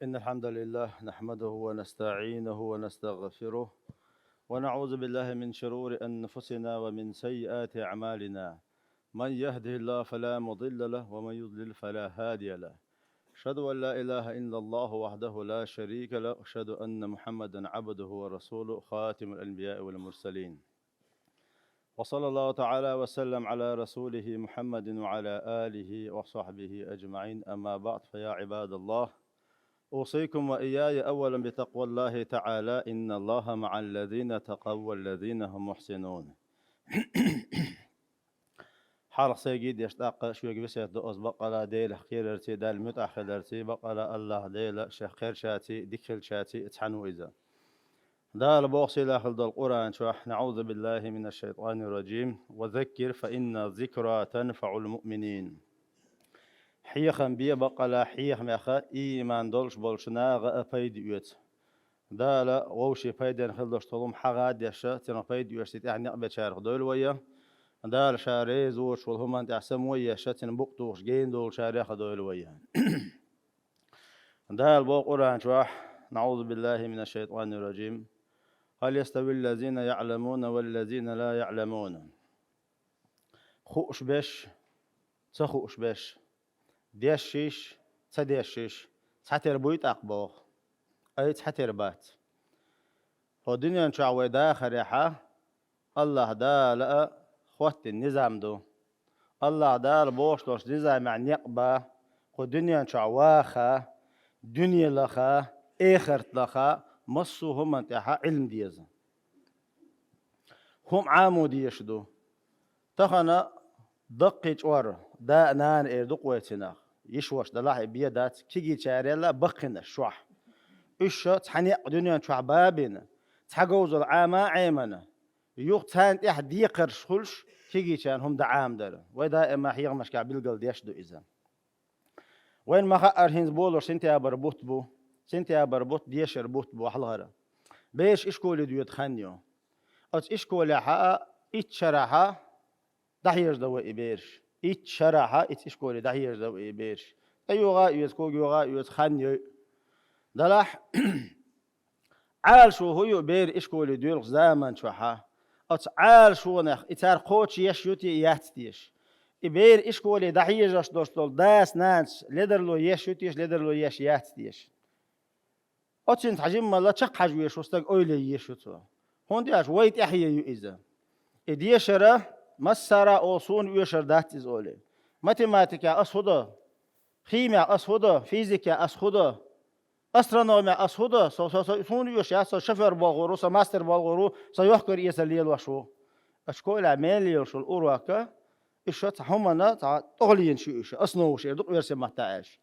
إن الحمد لله نحمده ونستعينه ونستغفره ونعوذ بالله من شرور أنفسنا ومن سيئات أعمالنا. من يهده الله فلا مضل له ومن يضلل فلا هادي له. أشهد أن لا إله إلا الله وحده لا شريك له، أشهد أن محمدا عبده ورسوله خاتم الأنبياء والمرسلين. وصلى الله تعالى وسلم على رسوله محمد وعلى آله وصحبه أجمعين. أما بعد، فيا عباد الله، أوصيكم وإياي أولا بتقوى الله تعالى، إن الله مع الذين تقوا والذين هم محسنون. حرق سيجيد يشتاق شوي بسيط دوز بقلا ديل خير ارتي دال متأخر ارتي بقلا الله ديل خير شاتي ديكل شاتي اتحنو إذا دال بوصي لاخل دال القرآن شوح. نعوذ بالله من الشيطان الرجيم. وذكر فإن الذكرى تنفع المؤمنين. حيخا بيه بقلا حيخ مخا إيمان دولش بولشناغ أفيد يوت دالا ووشي فايدين خلدوش طلوم حغاد يشا تنا فايد يوشتي يعني أبي شارخ دول ويا دال شاري زوش والهم أنت أحسن ويا شتن بقطوش جين دول شاريخ دول ويا دال بو قرآن شواح. نعوذ بالله من الشيطان الرجيم. هل يستوي الذين يعلمون والذين لا يعلمون؟ خوش بش تخوش بش ديشيش تديشيش تحتر بويت أقبوخ أي تحتر بات هو دنيا نشعوي داخل يحا الله دا لأ خوات النظام دو الله دا بوش دوش نظام عن يقبا خو دنيا نشعواخا دنيا لخا إخرت لخا مصو هم انتحا علم ديزا هم عامو ديشدو تخنا دقي جوار دا نان إردق ويتناخ يشوش دلاحي بيدات كيجي تشاريلا بقنا شوح إيش تحني دنيا شوح بابنا تحجوز العامة عيمنا يوق تان إحد يقر شخلش كيجي كان هم دعام داره ودا ما حيغ مش كعبيل قل يشدو إذا وين ما خأر هنز بولر سنتي بربوت بو سنتي بربوت ديش ربوت بو حلغرة بيش إيش كولي ديوت خانيو أت إيش كولي حا إتشرحا دحيرج دو إبيرش إتشرحا إيش كولي دحيرج دو إبيرش أيوغا يوتكو يوغا يوت خانيو دلاح عال شو هو بير إيش كولي ديول زمان شوحا أت عال شو نخ إتار قوتش يشوتي يحتيش إبير إيش كولي دحيرج دوستول داس نانس لدرلو يشوتيش لدرلو يش يحتيش أتشنت حجم ما لا تشق حجويش وستق أولي يشوتو هون دياش ويت أحيي إذا إديشرة مسارة أوصون يشر دات إز أولي ماتيماتيكا أسهودا خيمياء أسهودا فيزيكا أسهودا أسترونوميا أسهودا سون يشيا شفر بالغورو ماستر بالغورو سيحكر يسليل وشو أشكول عملي شو الأوراكا إيش همنا تغلين شيء إيش أصنو شيء دق يرسم محتاج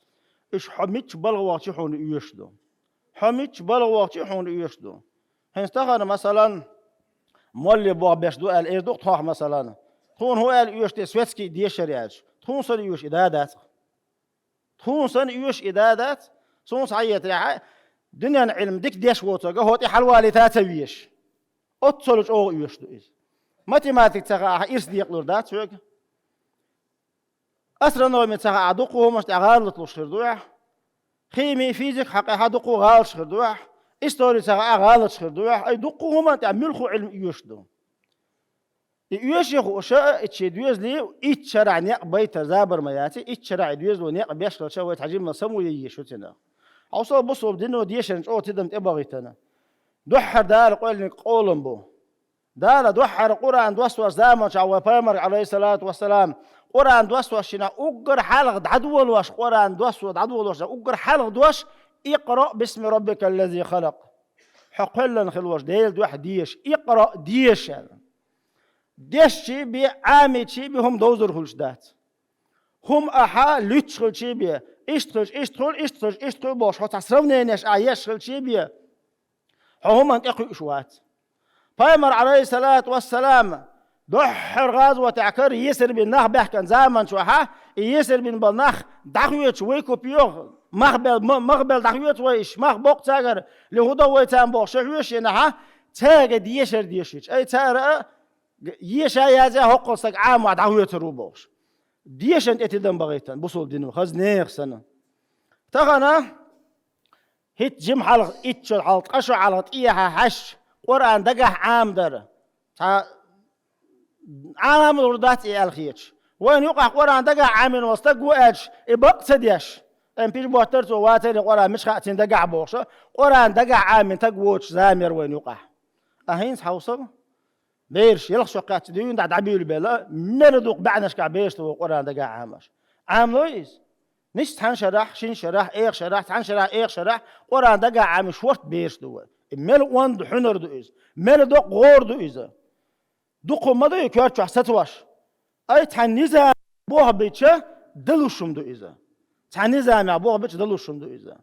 إيش حميت بالغوات يحون يشدو حميت بالغوات يحون يشدو هنستخدم مثلا مولي بوع بيشدو الإيردوق تروح مثلا تون هو اليوش تسويتسكي ديشرياج تون صار يوش إدادات تون صار يوش إدادات صون صعيت رعاء دنيا علم ديك ديش ووتوغا هوتي حلوالي تاتويش أتصلج أو يوش دو إيش ماتيماتيك تغا إيرس ديقلور دات شوك أسترونومي تغا عدوقو مش تغالط لو شردوع خيمي فيزيك حقي هادوقو غال شردوع إستوري تغا غالط شردوع أي دوقو هما تعملخو علم يوش دو يوش يخو أشياء إتشيدويز لي إتشرع نيق بيت زابر مياتي إتشرع دويز لو نيق بيشل شوي تحجم نسمو يشوتنا عوصل بصوب دينو ديشنج أو تدم تبغيتنا دوحر دار قولني قولن بو دار دوحر قرآن دوسوس دامن شعوى بامر عليه الصلاة والسلام قرآن دوسوس شنا أقر حلق عدول واش قرآن دوسوس عدول واش أقر حلق دوش اقرأ باسم ربك الذي خلق حقلا خلوش ديل دوح ديش اقرأ ديش ديش شي بي عامي شي بي هم دوزر خلشدات هم أحا لتشغل شي بي اشتغل باش هتصرفنا ناش عيش خل شي بي هم انتقوا إشوات فايمر عليه الصلاة والسلام دحر غازوة تعكر يسر بالنخ بحكن زمن شوحا يسر بن بالنخ دخويت ويكو بيوغ مغبل دخويت ويش مغبوق تاجر لهودا ويتان بوش شويش ينها تاجر ديشش أي تارا يشا يازا هقل سق عام وعد دخويت روبوش ديشن اتدم بغيتن بصول دينو خز نيخ سنة تغنى هيت جم حلق إتشو حلق قشو حلق إيها حش قرآن دقح عام در عام وردات إيه الخيش وين يقع قرآن دقح عامين وستقو أج إبقصد يش إن بيش بوترتو واتري قرآن مش خاتين دقح بوشة قرآن دقح عامين تقوش زامر وين يقع أهينس حوصل بيرش يلخشو قات ديون دع دعبيل بلا مردوق بعناش كعبيش تو قرآن دقح عامش عام لويس نش تحن شرح شين شرح إيخ شرح تحن شرح إيخ شرح قرآن دقح عام شورت بيش دو مل وند حنر دو إز مل دوق غور دو إذا دوق ما دو يكرر ستواش أي تحن نزام بوه بيتشة دلوشم دو إذا تحن نزام يا بوه بيتش دلوشم دو إذا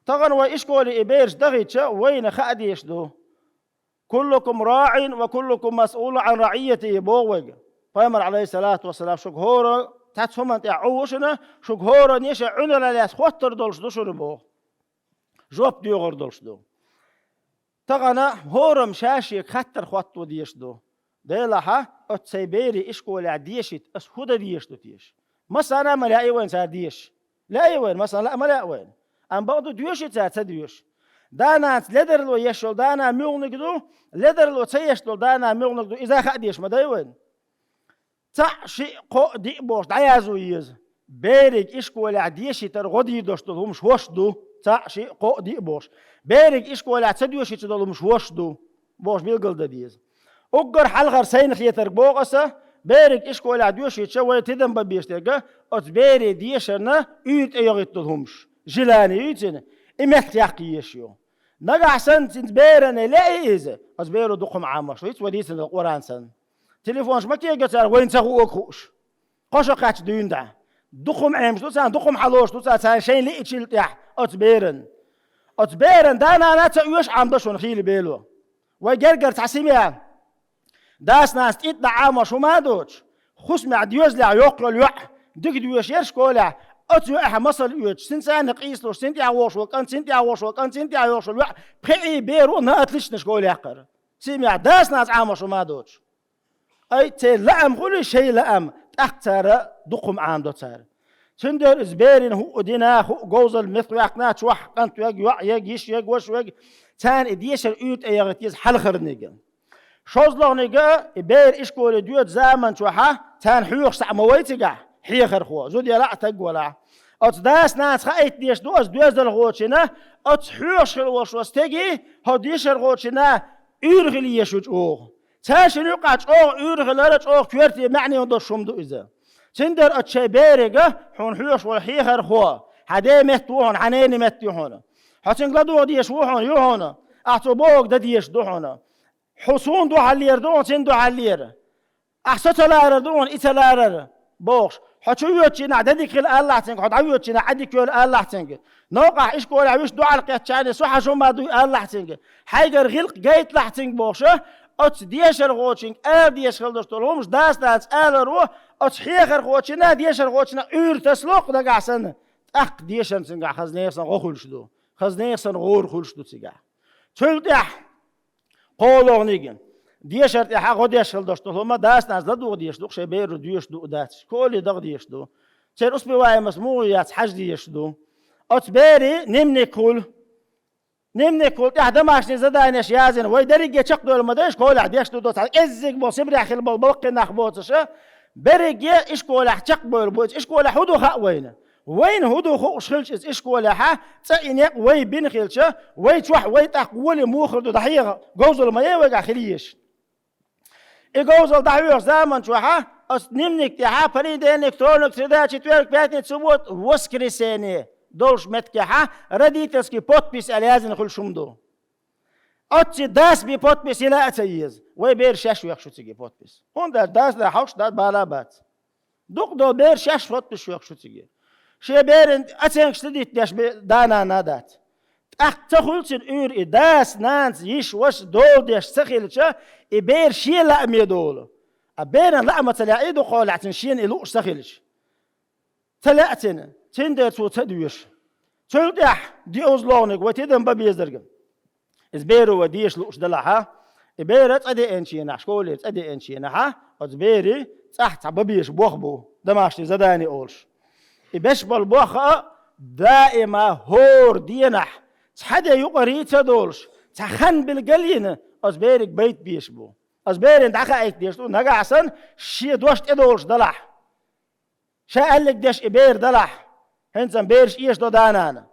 طبعا وإيش قولي إبيرش دغيتشة وين خاديش دو كلكم راع وكلكم مسؤول عن رعيته بوغ قيمر عليه الصلاة والسلام شك هورا تاتهم أنت عوشنا شك هورا نيش عنا لاس خوتر دولش دو شنو بوغ جواب ديوغر دولش دو تغنى هورا مشاشي خطر خوتو ديش دو ديلها اتسيبيري إشكول عديشت أسهودة ديش دو تيش مثلا ما لا وين صار ديش لا وين مثلا لا ما لا وين أم بعض ديوش تديوش دانا لدرلو يشول دانا ميونقدو لدرلو تيشتول دانا ميونقدو إذا خديش ما دايوين تعشي قو دي بوش دايازو يز بيرك إشكول عديشي ترغدي دوشتول همش وشدو تعشي قو دي بوش بيرك إشكول عديشي تدول همش وشدو بوش بيلقل داديز أقر حلغر سين خيتر بوغسة بيرك إشكول عديشي تشوي تدن ببيشترقا أت بيري ديشرنا يوت أيغيتول همش جلاني يوتين إمت يحكيشيو نجح سن تبيرن لا إيزه أزبيرو دقم عامش ويت وديسن القرآن سن تليفونش ما كي قتار وين تغو أخوش قشقات دين ده دقم عامش توسان دقم حلوش توسان شيء لي إتشيل تح أتبيرن ده أنا تأيش عم دشون خيل بيلو وجرجر تعسيميا داس ناس تيت عامش وما دوش خص مع ديوز لا يقل اليح دق ديوش يرشكولا أتو أح مصل يوج سنسان قيس لو سنتي عوش وكان سنتي عوش وكان سنتي عوش الوح بقي بيرو ناتلش نشكول يحقر سمع داس ناس عامش وما دوش أي تلعم كل شيء لعم تختار دقم عام دوتار تندر إزبيرين هو دينا هو جوزل مثل يقنات شوح كانت يجيش يجوش تان إديش الأيوت أيغتيز حلخر نيجا شوزلو نيجا إبير إشكول ديوت زمن شوحة تان حيوخ سعمويتجا حيخر خو زود يلا تقولا أتداس ناس خايت ديش دوز الغوتشنا أتحوش الوش وستجي هديش الغوتشنا يرغلي يشوج أوه تاشن يقعد أوه يرغلرج أوه كورتي معني ودشهم دو إذا تندر أتشبيرجا حون حوش والحيخر خو هدي متوهن حنين متوهن هتنقلدو ديش وهن يهون أعتبوك دا ديش دوهن حصون دو حلير دون تندو حلير أحسط لارر دون إتلارر بوش حتشويتشنا عددك الله تنك حتعويتشنا عدك الله تنك نوقع إيش كول عويش دو على قيتشاني صح شو ما دو الله تنك حيقر غلق جيت لحتنك بوشه أت ديشر غوتشنك ديشر غوتشتولهمش داس روح أت حيخر غوتشنا ديشر غوتشنا تسلق دقع سنة أق ديشر سنقع خزنيسن غوخلش دو خزنيسن غور خلش دو سنقع تلتح قولو نيجن ديشر تحا غديش خلدشتولهما داس ناس لدو غديش دو شبير ديش دو داتش كل دغ ديش دو تير أسبوع واي مسموعيات حج ديش دو أتباري نمني كل تحدماش نزدانش يازن وي درجة شق دول مداش كل عديش دو دوت إزق بوسبر أخي البلق نخبوتش برجة إيش كل حق بول إيش كل حدو خاوينه وين هدو خوش خلش إيش كل ح تأينك وي بين خلش وي تروح وي تقول موخر دو ضحية جوزل ما يوجع خليش إجوزل ضحية زمان شوحة نمنك تحا فريد إلكترونيك سداش تورك بيتني تسوت وسكريسيني دولش متكحة رديتسكي بوتبيس أليازن خل شمدو أتي داس بي بوتبيس لا أتيز ويبير شاش ويخشو تيجي بوتبيس هون داس ده حوش ده بالابات دوق دو بير شاش بوتبيس ويخشو تيجي شي بير أتينك شديت داش دانا نادات تخلص الأور داس نانس يش وش دول داش سخيلش إبير شي لا ميدول أبير لا ما تلاقيه قال عتنشين إلوش سخيلش تلاتين تندر تو تدويش تلدح دي أوزلونك وتدم ببيزرق إزبيرو وديش لوش دلعها إبير تأدي إنشينا شكولي تأدي إنشينا إزبيري تحت ببيش بوخبو دماشتي زداني أولش إبش بالبوخة دائما هور دينح حدا يقري تدولش تخن بالقلينه از بيرك بيت بيشبو از بيرن دخا ايت ديشتو نجا عسن شي دوشت ادولش دلح شا قالك ديش ابير دلح هنزن بيرش ايش دو دانانا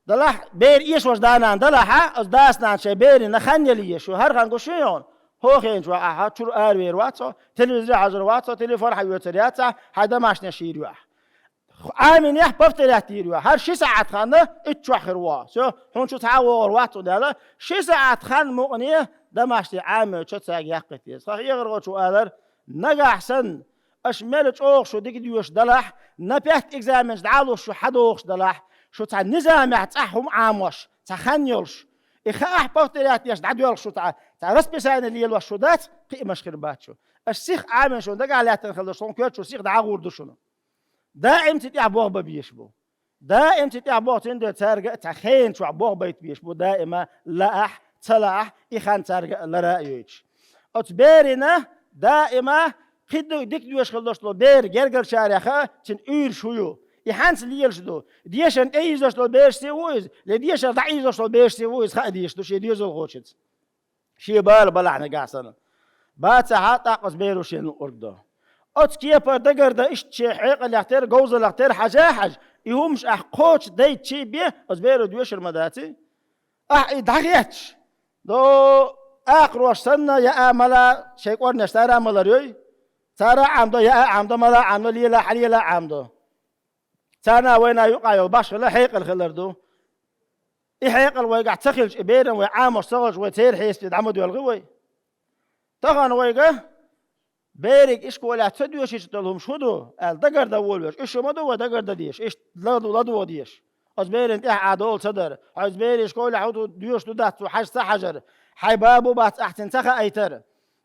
دلح بير ايش وش دانان دلح از داسنان شي بير نخن يليش هر خان قشيون هو خين شو احا تشور اروير واتسو تلفزيون حجر واتسو تليفون حيوترياتسا حدا ماشنا شيريوح عامين يح بفترياتيريو هر شي ساعات خانه اتشوخر وا شو هون شو تعاور واتو دالا شي ساعات خان مغنيه دماشتي عامل شو تساق يقتي صح يغرغو شو قادر نجا احسن اشمل اوغ شو ديك ديوش دلح نبيت اكزامنز دعالو شو حدوخش دلح شو تاع نظام تاعهم عاموش تخنيلش اخ بفترياتيش دعدول شو تاع رسبسان اللي يلوش شو دات قيمش خرباتشو الشيخ عامل شو دقا عليها تنخلص شو كيت شو شيخ دعاور دو شنو دائم تتيع بوغ بيشبو دائم تتيع بوغ تندر تارجع تخين شو بوغ بيت بيشبو دائما لاح تلاح إخان تارجع لرأيش أتبارنا دائما خدو ديك دوش خلص لو بير جرجر شارخة تن شويو يحنس ليش دو ديشن أيزوش لو بير سويز لديشن ضعيزوش لو بير سويز خاديش دو شيء ديزل غوشت شيء بلعنا قاعسنا بات حتى قصبيرو شين الأردو أتكيه بردقر دا إيش شيء حقيقة لحتر جوز لحتر حاجة يهمش أحقوش دايت شيء بيه أزبيرو دويش المداتي دعيتش دو آخر وشتنا يا آملا شيء قرنش ترى آملا ريوي ترى عمدو يا عمدو ملا عمدو ليلا حليلا عمدو تانا وين يقع يباش لا حقيقة الخلردو حقيقة الويقع تخلش إبيرن وعامر صغش وتير حيس يدعمدو يلغوي تغن ويقع بيرك إيش كولا تدوش إيش تلهم شدو الدقر دولوش إيش ما دو ودقر دديش إيش لدو ديش از بيرن إيه عدول صدر از بيرش كولا عودو ديوش دات وحج حجر حبابو بات أحسن تخا أيتر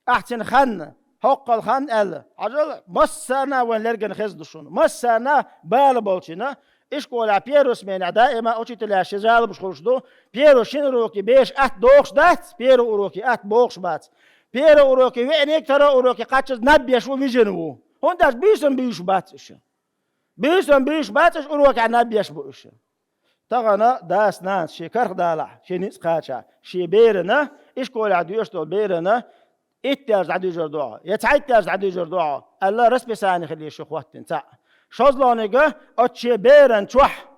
أحسن خن حق الخن ال عجل مسنا وين لرجن خزدشون مسنا بالبولشنا إيش كولا بيروس من دائما أوتي تلاش جال بشخوش دو بيرو شنروكي بيش أت دوخش دات بيرو أوروكي أت بوخش بات بيرو أوروكي وينك ترى أوروكي قاتش نبيش وفيجنو هون داش بيش باتش بيش باتش أوروكي نبيش بوش تغنا داس ناس شي كرخ دالع شي نيس قاتشا شي بيرنا إيش كول عديوش دول بيرنا إتياز عدي جردوعة يتعيتياز عدي جردوعة الله رسبي ساني خليه شو خواتن تاع شوزلونيجا أتشي بيرن توح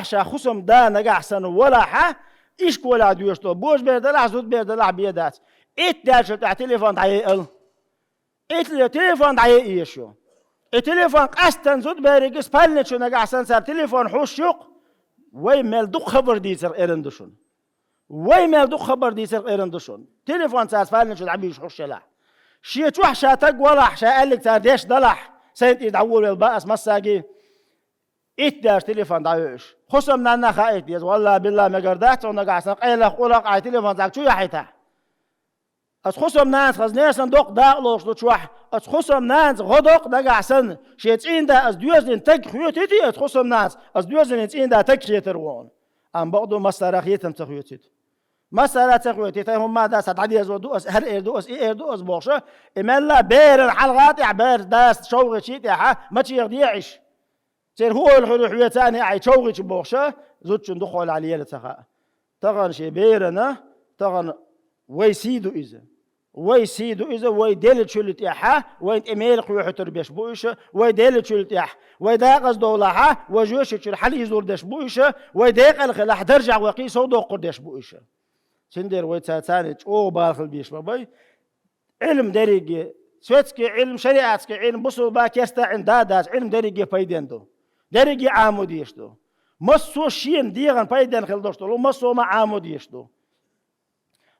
شا خصم دا نجح سنة ولا حا إيش كول عديوش دول بوش بيردلع زود بيردلع بيدات إتياز تاع تليفون دعيقل تليفون دعيق إيشو التليفون قاستن زود بيرجس بالنشو نجح سنة صار تليفون حوش شوق ويمال دو خبر ديسر إيرندوشون ويمال دو خبر ديسر إيرندوشون تليفون ساس فالن شو دعبيش حش لا شيء توح شاتق ولا شا قالك ترديش دلح سنت يدعول الباس مساجي إتداش تليفون دعوش خصم نانا خايت يز والله بالله ما قردات ونقع سنق إلا قولك على تليفون زاك شو يحيتها أس خصم ناس خزنير صندوق داقلوش دو شوح أس خصم ناس غدق نقع سن شيتين دا أس دوزن تك خيوتيتي أس خصم ناس أس دوزن تين دا تك خيتروان أم بعضو مسارة خيتم تخيوتيت مسارة تخيوتيت هم ما دا سدعدي أزودو أس هر إيردو أس إيردو أس بوشة إملا بير الحلقات عبير داس شوغي شيت يا ما تشيغ يعيش تير هو الحلوحية تاني عي شوغي بوشة زوج ندخل عليه لتخاء تغن شي بيرنا تغن ويسيدو إذا ويسيدو إذا ويدل شلت يحا وين إميل قيوح تربيش بويش ويدل شلت يح ويداقز دولها وجوش شل حل يزور دش بويش ويداق الخلاح ترجع وقيس ودو قدش بويش سندر ويتسانج أو بالخل بيش بابي علم دريجي سويتسكي علم شريعتسكي علم بصو باك يستعين داداش علم دريجي فايدين دو دريجي عاموديش دو مصو شين ديغن فايدين خلدوش دو مصو ما عاموديش دو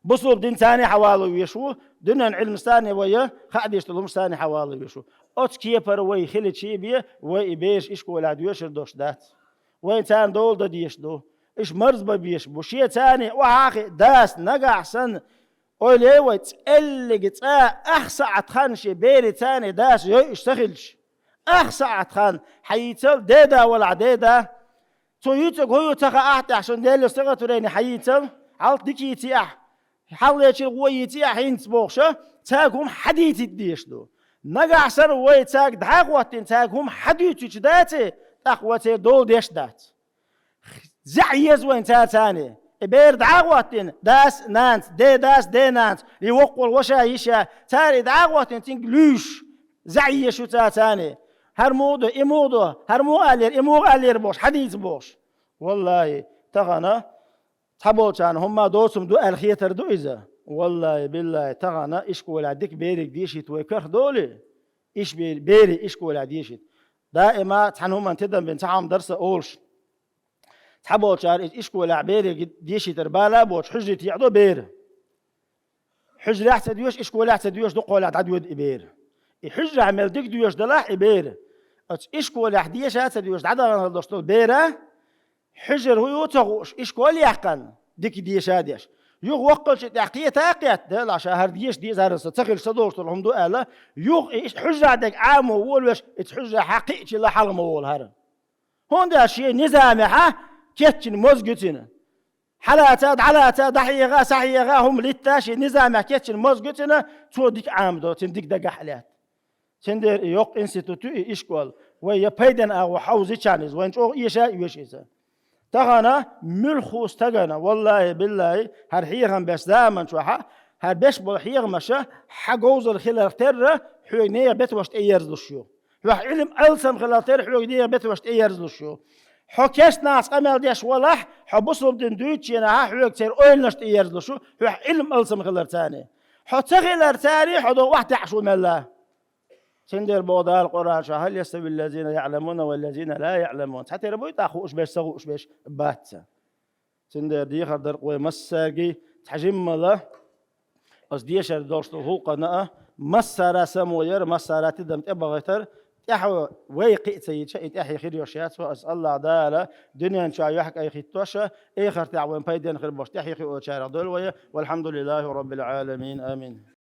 بصوب دين ثاني حوالي ويشو دين علم ثاني ويا خاديش تلوم ثاني حوالي ويشو أتكيه بروي خلت شيء بيه ويبيش إيش كول عدوش الدوش دات وين ثان دول دديش دو إيش مرز ببيش بوشية ثاني وعاقي داس نجح سن أولي وتقلق أخسى عتخان شي بيري ثاني داس يشتغلش أخسى عتخان حيتل ديدا ولا عديدا تويتك هو تخا عشان ديل يستغل تريني حيتل عالت ديكي تيح حاولت ويتي حين تبوخشه تاقهم حديث الديش دو نقع سر ويتاق دعاقواتين تاقهم حديث جداتي تاقواتي دول ديش دات زعيز وين تاتاني بير دعواتين داس نانت دي داس دي نانت يوقول وشا يشا تاري دعواتين تنجلوش زعي شو تاني هرمودو إمودو هرمو ألير إمو ألير بوش حديث بوش والله تغنى تحبول كان هما دوسم دو الخيتر دو إذا والله بالله تغنى إشكو لعدك بيرك ديشت ويكر دولي إيش بيري إشكو لعديشت دائما تحنهم أن تدم بنتعام درس أولش تحبول كان إشكو لعبيري ديشت ربالا بوش حجرة يعدو بير حجرة أحسن ديوش إشكو لأحسن ديوش دو قول عدود إبير حجرة عمل ديك ديوش دلاح إبير إشكو لحديش هات ديوش عدد دوستو بيرة حجر هو يوتغوش إشكو ليحقن ديك ديش هاديش يوغ وقل شي تحقية تاقيت دل عشان هرديش دي زارس تغير صدوش الهم دو آلا يوغ حجرة عدك عام وول وش حجرة حقيقي لا حلم وول هرم هون ده شيء نظامي ها كيتشن مزقتنا حالاتات علاتات ضحية صحية هم للتاشي نظامي كيتشن مزقتنا تو ديك عام دو تنديك دقا حالات تندر يوق انستيتوتو إشكول ويا بيدن أو حوزي تشانيز وين شو إيشا يوشيزا تغانا ملخوس تغانا والله بالله هرحيغن بس دائما شوحا هربش بالحيغ مشا حجوز الخلال تر حوينية بتوشت أيرز لشيو وح علم ألسم خلال تر حوينية بتوشت أيرز لشيو حكيش ناس قمر ديش ولح حبصل دين دوتشي أنا حويك تر أولنشت أيرز لشيو وح علم ألسم خلال تاني حتغلر تاني حدو واحد عشو من الله سندر بوضع القرآن هل يستوي الذين يعلمون والذين لا يعلمون حتى ربوي تاخو باش سغو باش باتسا سندر دي خدر قوي مساقي تحجم الله أصديش دوستو هو قناة مسارة سموير مسارة تدم تبغيتر تحو ويقي سيد تحي خير يوشيات وأسأل الله عدالة دنيا نشا يحك أي خيتوشة أي خرتع وين بايدين خير باش تحي خير وشارع دول والحمد لله رب العالمين آمين